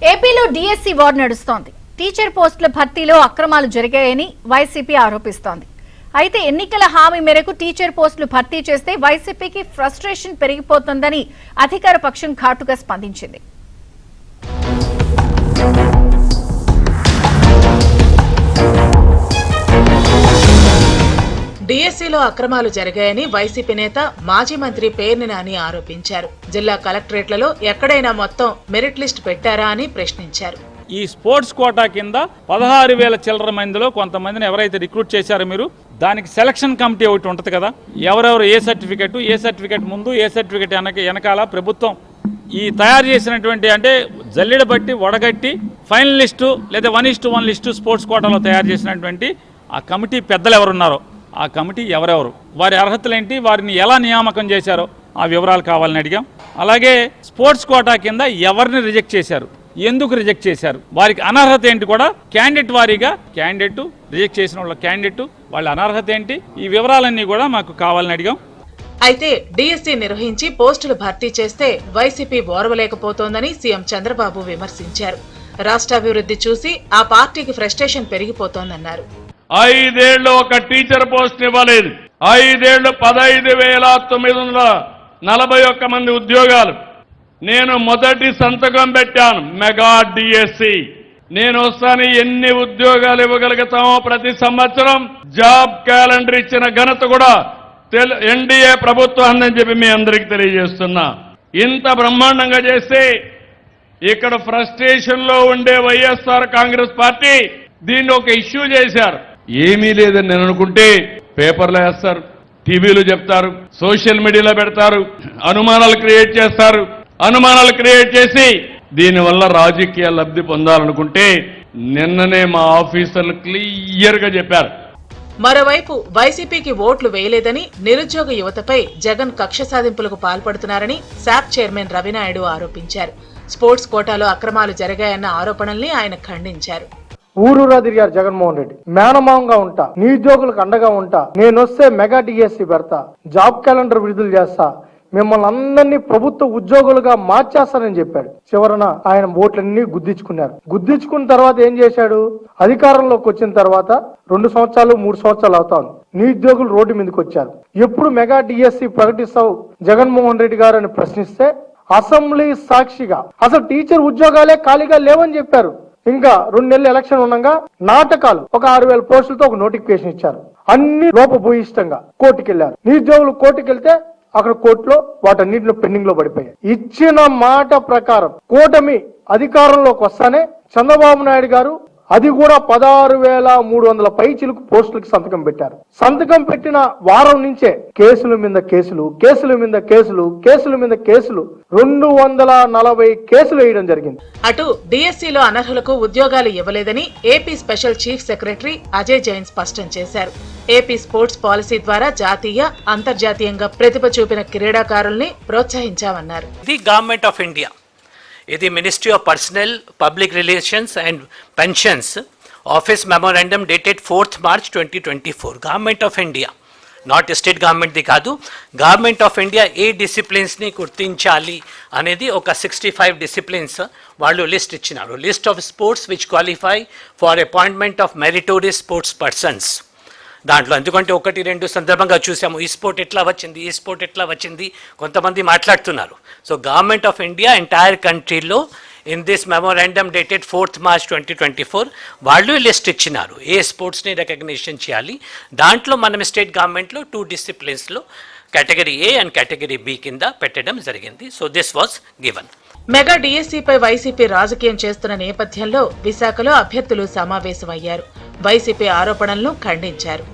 ఏపీలో DSC war నడుస్తోంది. Teacher పోస్టుల భర్తీలో అక్రమాలు జరిగాయని వైసీపీ ఆరోపిస్తోంది. అయితే ఎన్నికల హామీ మేరకు టీచర్ పోస్టులు భర్తీ చేస్తే వైసీపీకి ఫ్రస్ట్రేషన్ పెరిగిపోతుందని అధికార పక్షం ఘాటుగా స్పందించింది. డిఎస్సీలో అక్రమాలు జరిగాయని వైసీపీ నేత మాజీ మంత్రి పేర్ని నాని ఆరోపించారు. జిల్లా కలెక్టరేట్లలో ఎక్కడైనా మొత్తం మెరిట్ లిస్ట్ పెట్టారా అని ప్రశ్నించారు. ఈ స్పోర్ట్స్ కోటా కింద 16,000 చిల్లర మందిలో కొంతమందిని ఎవరైతే రిక్రూట్ చేశారో మీరు, దానికి సెలక్షన్ కమిటీ ఒకటి ఉంటుంది కదా, ఎవరెవరు ఏ సర్టిఫికెట్ ముందు, ఏ సర్టిఫికెట్ వెనకాల ప్రభుత్వం ఈ తయారు చేసినటువంటి అంటే జల్లెడ బట్టి వడగట్టి ఫైనల్ లిస్టు లేదా 1:1 లిస్టు స్పోర్ట్స్ కోటాలో తయారు చేసినటువంటి ఆ కమిటీ పెద్దలు ఎవరున్నారో, ఆ కమిటీ ఎవరెవరు, వారి అర్హతలేంటి, వారిని ఎలా నియామకం చేశారో ఆ వివరాలు కావాలని అడిగాం. అలాగే స్పోర్ట్స్ కోటా కింద ఎవరిని రిజెక్ట్ చేశారు, ఎందుకు రిజెక్ట్ చేశారు, వారికి అనర్హత ఏంటి కూడా క్యాండిడేట్ వారీగా రిజెక్ట్ చేసిన వాళ్ళ క్యాండిడేట్ వాళ్ళ అనర్హత ఏంటి, ఈ వివరాలన్నీ కూడా మాకు కావాలని అడిగాం. అయితే డిఎస్సీ నిర్వహించి పోస్టులు భర్తీ చేస్తే వైసీపీ ఓర్వలేకపోతోందని సీఎం చంద్రబాబు విమర్శించారు. రాష్ట్రాభివృద్ధి చూసి ఆ పార్టీకి ఫ్రస్ట్రేషన్ పెరిగిపోతోందన్నారు. 5 ఏళ్లు ఒక టీచర్ పోస్ట్ ఇవ్వలేదు. 5 ఏళ్లు 15,941 మంది ఉద్యోగాలు. నేను మొదటి సంతకం పెట్టాను మెగా డిఎస్సి. నేను వస్తాను ఎన్ని ఉద్యోగాలు ఇవ్వగలుగుతామో ప్రతి సంవత్సరం జాబ్ క్యాలెండర్ ఇచ్చిన ఘనత కూడా ఎన్డీఏ ప్రభుత్వం అందని చెప్పి మీ అందరికీ తెలియజేస్తున్నా. ఇంత బ్రహ్మాండంగా చేస్తే ఇక్కడ ఫ్రస్ట్రేషన్ లో ఉండే వైఎస్ఆర్ కాంగ్రెస్ పార్టీ దీన్ని ఒక ఇష్యూ చేశారు. ఏమీ లేదని నేను అనుకుంటే పేపర్లో వేస్తారు, టీవీలో చెప్తారు, సోషల్ మీడియాలో పెడతారు, అనుమానాలు క్రియేట్ చేస్తారు. అనుమానాలు క్రియేట్ చేసి దీనివల్ల రాజకీయ లబ్ధి పొందాలనుకుంటే నిన్ననే మా ఆఫీసర్లు క్లియర్ గా చెప్పారు. మరోవైపు వైసీపీకి ఓట్లు వేయలేదని నిరుద్యోగ యువతపై జగన్ కక్ష సాధింపులకు పాల్పడుతున్నారని శాప్ చైర్మన్ రవినాయుడు ఆరోపించారు. స్పోర్ట్స్ కోటాలో అక్రమాలు జరిగాయన్న ఆరోపణల్ని ఆయన ఖండించారు. ఊరూరా తిరిగారు జగన్మోహన్ రెడ్డి. మేనమావంగా ఉంటా, నిరుద్యోగులకు అండగా ఉంటా, నేనొస్తే మెగా డిఎస్సి పెడతా, జాబ్ క్యాలెండర్ విడుదల చేస్తా, మిమ్మల్ని అందరినీ ప్రభుత్వ ఉద్యోగులుగా మార్చేస్తానని చెప్పాడు. చివరన ఆయన ఓట్లన్నీ గుద్దించుకున్నారు. గుద్దించుకున్న తర్వాత ఏం చేశాడు, అధికారంలోకి వచ్చిన తర్వాత 2 సంవత్సరాలు 3 సంవత్సరాలు అవుతాను, నిరుద్యోగులు రోడ్డు మీదకి వచ్చారు. ఎప్పుడు మెగా డిఎస్సి ప్రకటిస్తావు జగన్మోహన్ రెడ్డి గారు అని ప్రశ్నిస్తే అసెంబ్లీ సాక్షిగా అసలు టీచర్ ఉద్యోగాలే ఖాళీగా లేవని చెప్పారు. ఇంకా 2 నెలలు ఎలక్షన్ ఉండగా నాటకాలు ఒక 6,000 పోస్టులతో ఒక నోటిఫికేషన్ ఇచ్చారు. అన్ని లోపభూయిష్టంగా కోర్టుకెళ్లారు. నిరుద్యోగులు కోర్టుకెళ్తే అక్కడ కోర్టులో వాటన్నిటిలో పెండింగ్ లో పడిపోయాయి. ఇచ్చిన మాట ప్రకారం కూటమి అధికారంలోకి వస్తానే చంద్రబాబు నాయుడు గారు అది కూడా 16,300 పైచిలకు పోస్టులకు సంతకం పెట్టారు. సంతకం పెట్టిన వారం నుంచే కేసుల మీద కేసులు, కేసుల మీద కేసులు, కేసుల మీద కేసులు, 240 కేసులు వేయడం జరిగింది. అటు డిఎస్సీలో అనర్హులకు ఉద్యోగాలు ఇవ్వలేదని AP special chief secretary Ajay Jain స్పష్టం చేశారు. ఏపీ స్పోర్ట్స్ పాలసీ ద్వారా జాతీయ, అంతర్జాతీయంగా ప్రతిభ చూపిన క్రీడాకారుల్ని ప్రోత్సహించామన్నారు. ది గవర్నమెంట్ ఆఫ్ ఇండియా, ఇది ministry of personnel public relations and pensions office memorandum dated 4th March 2024. Government of India, not state గవర్నమెంట్ది కాదు, గవర్నమెంట్ ఆఫ్ ఇండియా ఏ డిసిప్లిన్స్ని గుర్తించాలి అనేది ఒక 65 డిసిప్లిన్స్ వాళ్ళు లిస్ట్ ఇచ్చినారు. List of sports which qualify for appointment of meritorious sports persons. దాంట్లో ఎందుకంటే 1-2 సందర్భంగా చూసాము, ఈ స్పోర్ట్ ఎట్లా వచ్చింది కొంతమంది మాట్లాడుతున్నారు. So government of India entire కంట్రీలో in this memorandum dated 4th March 2024 వాళ్ళు లిస్ట్ ఇచ్చినారు ఏ స్పోర్ట్స్ని రికగ్నిషన్ చేయాలి. దాంట్లో మనం స్టేట్ గవర్నమెంట్లో 2 డిసిప్లిన్స్లో category A and category B కింద పెట్టడం జరిగింది. So this was given. Mega డిఎస్సీపై వైసీపీ రాజకీయం చేస్తున్న నేపథ్యంలో విశాఖలో అభ్యర్థులు సమావేశమయ్యారు. వైసీపీ ఆరోపణలను ఖండించారు.